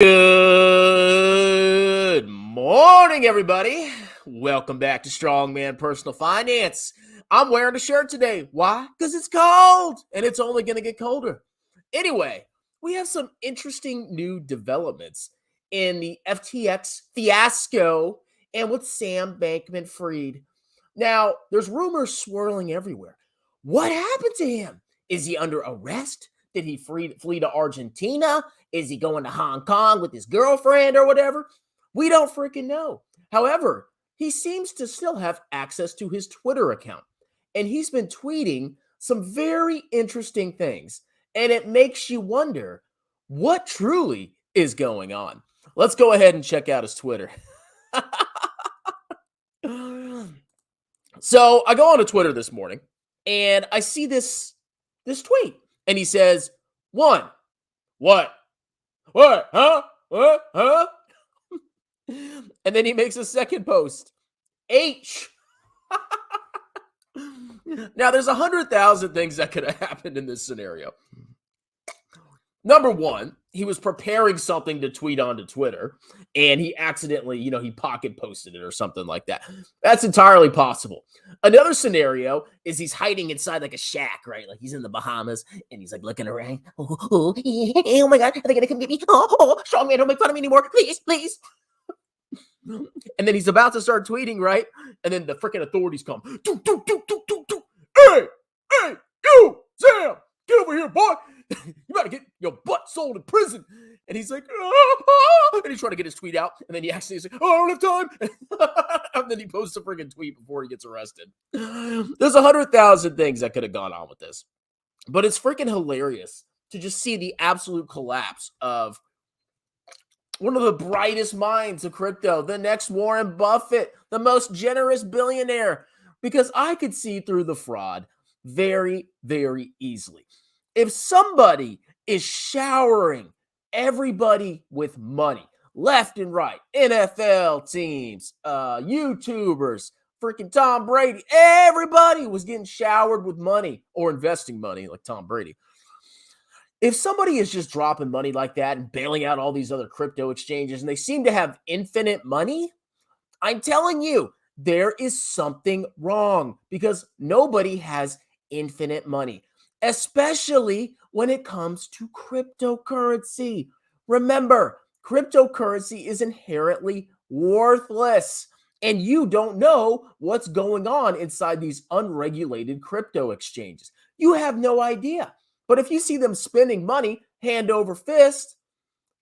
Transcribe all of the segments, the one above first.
Good morning, everybody. Welcome back to Strongman Personal Finance. I'm wearing a shirt today. Why? Because it's cold, and it's only going to get colder. Anyway, we have some interesting new developments in the FTX fiasco and with Sam Bankman-Fried. Now, there's rumors swirling everywhere. What happened to him? Is he under arrest? Did he flee to Argentina? Is he going to Hong Kong with his girlfriend or whatever? We don't freaking know. However, he seems to still have access to his Twitter account. And he's been tweeting some very interesting things. And it makes you wonder what truly is going on. Let's go ahead and check out his Twitter. So I go on to Twitter this morning and I see this tweet. And he says, one, what? What? Huh? What? Huh? And then he makes a second post. H. Now, there's 100,000 things that could have happened in this scenario. Number one, he was preparing something to tweet onto Twitter, and he accidentally, he pocket posted it or something like that. That's entirely possible. Another scenario is he's hiding inside like a shack, right? Like he's in the Bahamas, and he's like looking around. Oh my God, are they going to come get me? Oh, strong man, don't make fun of me anymore. Please, please. And then he's about to start tweeting, right? And then the freaking authorities come. Hey, you, Sam, get over here, boy. You better get your butt sold in prison. And he's like, and he's trying to get his tweet out. And then he actually says, oh, I don't have time. And then he posts a freaking tweet before he gets arrested. There's 100,000 things that could have gone on with this. But it's freaking hilarious to just see the absolute collapse of one of the brightest minds of crypto, the next Warren Buffett, the most generous billionaire, because I could see through the fraud very, very easily. If somebody is showering everybody with money, left and right, NFL teams, YouTubers, freaking Tom Brady, everybody was getting showered with money or investing money like Tom Brady. If somebody is just dropping money like that and bailing out all these other crypto exchanges and they seem to have infinite money, I'm telling you, there is something wrong because nobody has infinite money, especially when it comes to cryptocurrency. Remember, cryptocurrency is inherently worthless, and you don't know what's going on inside these unregulated crypto exchanges. You have no idea. But if you see them spending money hand over fist,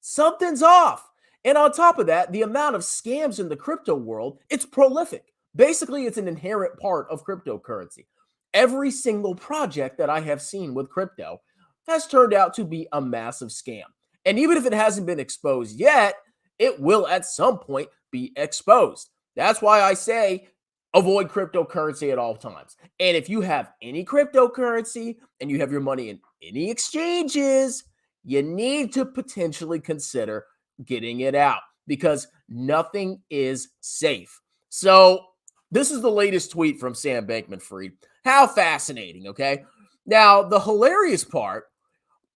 something's off. And on top of that, the amount of scams in the crypto world, it's prolific. Basically, it's an inherent part of cryptocurrency. Every single project that I have seen with crypto has turned out to be a massive scam. And even if it hasn't been exposed yet, it will at some point be exposed. That's why I say avoid cryptocurrency at all times. And if you have any cryptocurrency and you have your money in any exchanges, you need to potentially consider getting it out because nothing is safe. So this is the latest tweet from Sam Bankman-Fried. How fascinating, okay? Now, the hilarious part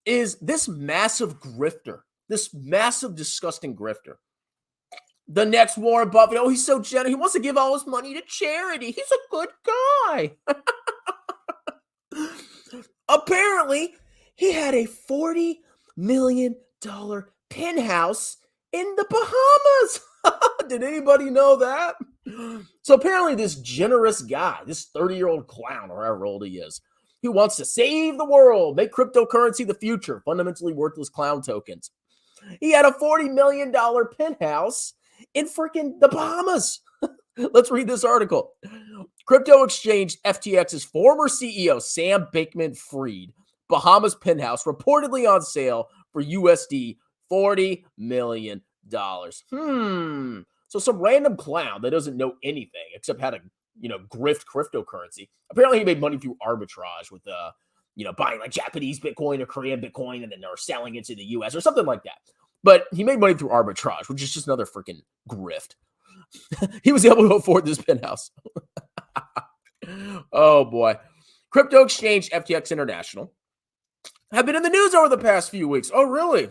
is this massive grifter, this massive, disgusting grifter. The next Warren Buffett, oh, he's so generous. He wants to give all his money to charity. He's a good guy. Apparently, he had a $40 million penthouse in the Bahamas. Did anybody know that? So apparently this generous guy, this 30-year-old clown, or however old he is, he wants to save the world, make cryptocurrency the future, fundamentally worthless clown tokens. He had a $40 million penthouse in freaking the Bahamas. Let's read this article. Crypto exchange FTX's former CEO, Sam Bankman-Fried, Bahamas penthouse reportedly on sale for USD $40 million. So some random clown that doesn't know anything except how to, grift cryptocurrency. Apparently he made money through arbitrage with, buying like Japanese Bitcoin or Korean Bitcoin and then they're selling it to the US or something like that. But he made money through arbitrage, which is just another freaking grift. He was able to afford this penthouse. Oh, boy. Crypto exchange FTX International have been in the news over the past few weeks. Oh, really?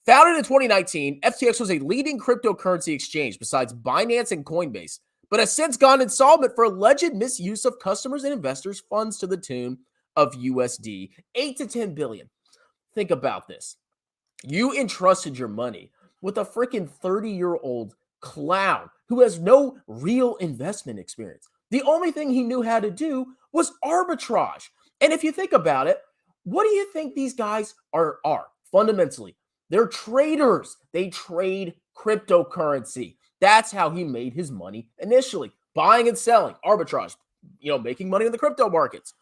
Founded in 2019, FTX was a leading cryptocurrency exchange besides Binance and Coinbase, but has since gone insolvent for alleged misuse of customers' and investors' funds to the tune of USD 8 to 10 billion. Think about this. You entrusted your money with a freaking 30-year-old clown who has no real investment experience. The only thing he knew how to do was arbitrage. And if you think about it, what do you think these guys are? Fundamentally, they're traders. They trade cryptocurrency. That's how he made his money initially, buying and selling, arbitrage, making money in the crypto markets.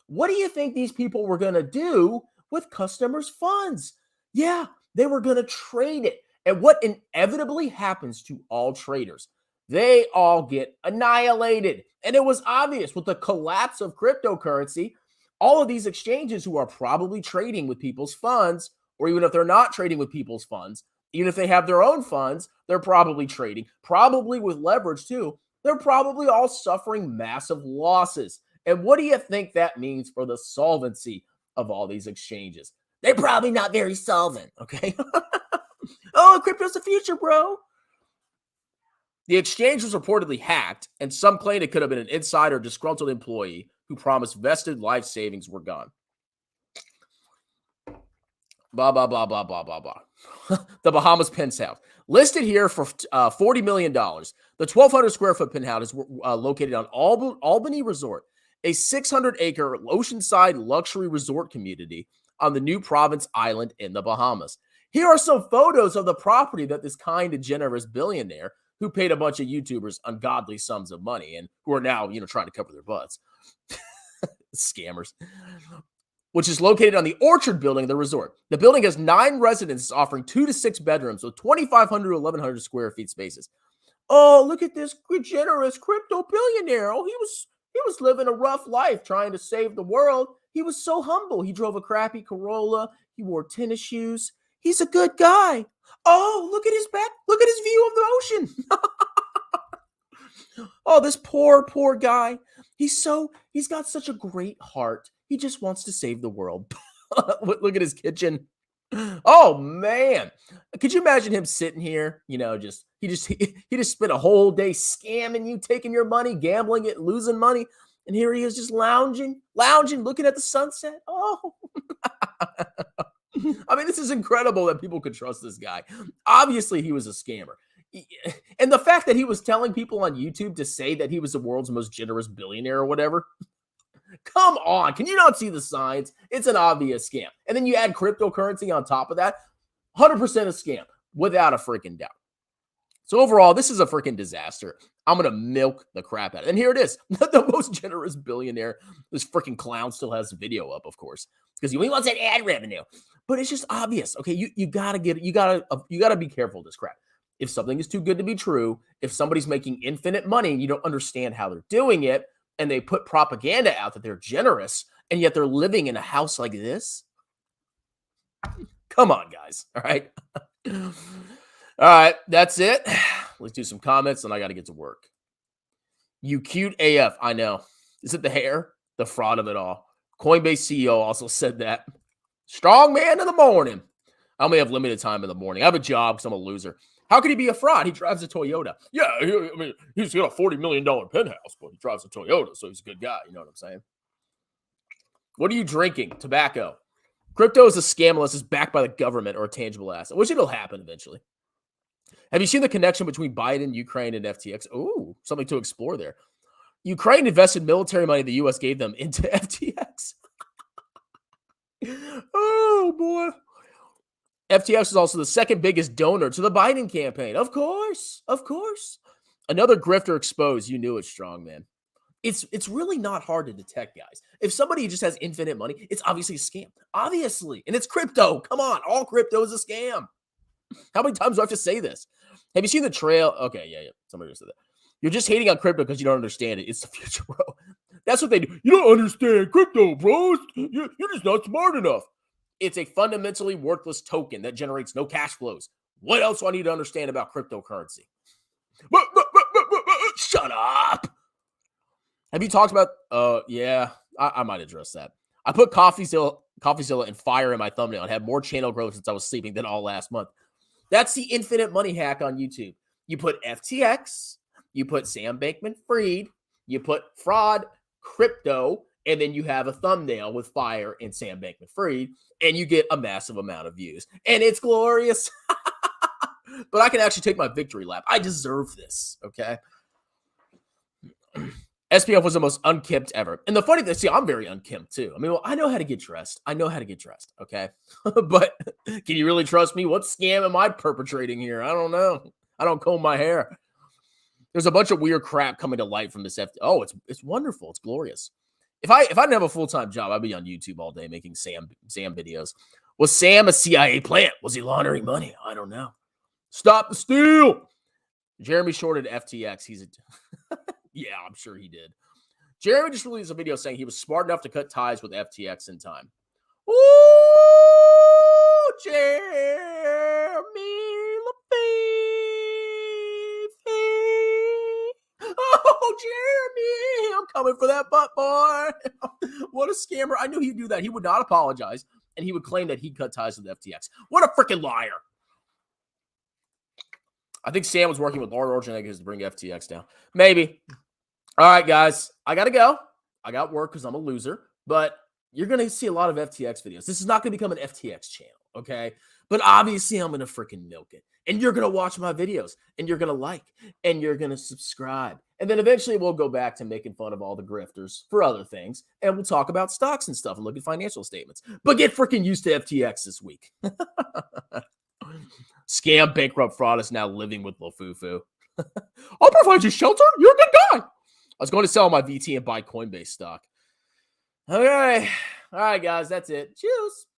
What do you think these people were going to do with customers' funds? Yeah, they were going to trade it. And what inevitably happens to all traders? They all get annihilated. And it was obvious with the collapse of cryptocurrency, all of these exchanges who are probably trading with people's funds, or even if they're not trading with people's funds, even if they have their own funds, they're probably trading, probably with leverage too. They're probably all suffering massive losses. And what do you think that means for the solvency of all these exchanges? They're probably not very solvent, okay? Oh, crypto's the future, bro. The exchange was reportedly hacked, and some claim it could have been an insider or disgruntled employee who promised vested life savings were gone. Blah, blah, blah, blah, blah, blah, blah. The Bahamas Penthouse. Listed here for $40 million. The 1,200 square foot penthouse is located on Albany Resort, a 600-acre oceanside luxury resort community on the New Province Island in the Bahamas. Here are some photos of the property that this kind and generous billionaire who paid a bunch of YouTubers ungodly sums of money and who are now, trying to cover their butts. Scammers. Which is located on the Orchard building of the resort. The building has 9 residences offering 2 to 6 bedrooms with 2,500 to 1,100 square feet spaces. Oh, look at this generous crypto billionaire. Oh, he was living a rough life trying to save the world. He was so humble. He drove a crappy Corolla. He wore tennis shoes. He's a good guy. Oh, look at his back. Look at his view of the ocean. Oh, this poor guy. He's got such a great heart. He just wants to save the world. Look at his kitchen. Oh man. Could you imagine him sitting here, he just spent a whole day scamming you, taking your money, gambling it, losing money, and here he is just lounging, looking at the sunset. Oh. I mean, this is incredible that people could trust this guy. Obviously, he was a scammer. And the fact that he was telling people on YouTube to say that he was the world's most generous billionaire or whatever. Come on. Can you not see the signs? It's an obvious scam. And then you add cryptocurrency on top of that. 100% a scam without a freaking doubt. So overall, this is a freaking disaster. I'm going to milk the crap out of it. And here it is. The most generous billionaire. This freaking clown still has video up, of course, because he wants that ad revenue. But it's just obvious. Okay, you got to be careful of this crap. If something is too good to be true, if somebody's making infinite money and you don't understand how they're doing it, and they put propaganda out that they're generous, and yet they're living in a house like this. Come on, guys. All right. All right. That's it. Let's do some comments, and I got to get to work. You cute AF. I know. Is it the hair? The fraud of it all. Coinbase CEO also said that. Strong man in the morning. I only have limited time in the morning. I have a job because I'm a loser. How could he be a fraud? He drives a Toyota. Yeah, he's got a $40 million penthouse, but he drives a Toyota, so he's a good guy. You know what I'm saying? What are you drinking? Tobacco. Crypto is a scam unless it's backed by the government or a tangible asset, which it'll happen eventually. Have you seen the connection between Biden, Ukraine, and FTX? Oh, something to explore there. Ukraine invested military money the U.S. gave them into FTX. Oh, boy. FTX is also the second biggest donor to the Biden campaign. Of course. Another grifter exposed. You knew it, strong man. It's really not hard to detect, guys. If somebody just has infinite money, it's obviously a scam. Obviously. And it's crypto. Come on. All crypto is a scam. How many times do I have to say this? Have you seen the trail? Okay, yeah. Somebody just said that. You're just hating on crypto because you don't understand it. It's the future, bro. That's what they do. You don't understand crypto, bro. You're just not smart enough. It's a fundamentally worthless token that generates no cash flows. What else do I need to understand about cryptocurrency? Shut up. Have you talked about, yeah, I might address that. I put CoffeeZilla and Fire in my thumbnail and had more channel growth since I was sleeping than all last month. That's the infinite money hack on YouTube. You put FTX, you put Sam Bankman-Fried, you put fraud, crypto, and then you have a thumbnail with Fire and Sam Bankman-Fried, and you get a massive amount of views. And it's glorious. But I can actually take my victory lap. I deserve this, okay? SPF was the most unkempt ever. And the funny thing, see, I'm very unkempt too. I mean, well, I know how to get dressed. Okay? But can you really trust me? What scam am I perpetrating here? I don't know. I don't comb my hair. There's a bunch of weird crap coming to light from this Oh, it's wonderful. It's glorious. If I didn't have a full-time job, I'd be on YouTube all day making Sam videos. Was Sam a CIA plant? Was he laundering money? I don't know. Stop the steal. Jeremy shorted FTX. He's a yeah, I'm sure he did. Jeremy just released a video saying he was smart enough to cut ties with FTX in time. Ooh, Jeremy LaFave. Oh, Jeremy, I'm coming for that butt, boy. What a scammer. I knew he'd do that. He would not apologize, and he would claim that he cut ties with FTX. What a freaking liar. I think Sam was working with Lord Orgenegas to bring FTX down. Maybe. All right, guys. I got to go. I got work because I'm a loser. But you're going to see a lot of FTX videos. This is not going to become an FTX channel, okay? But obviously, I'm going to freaking milk it. And you're going to watch my videos. And you're going to like. And you're going to subscribe. And then eventually, we'll go back to making fun of all the grifters for other things. And we'll talk about stocks and stuff and look at financial statements. But get freaking used to FTX this week. Scam, bankrupt, fraud is now living with Lofufu. I'll provide you shelter. You're a good guy. I was going to sell my VT and buy Coinbase stock. Okay. All right, guys. That's it. Cheers.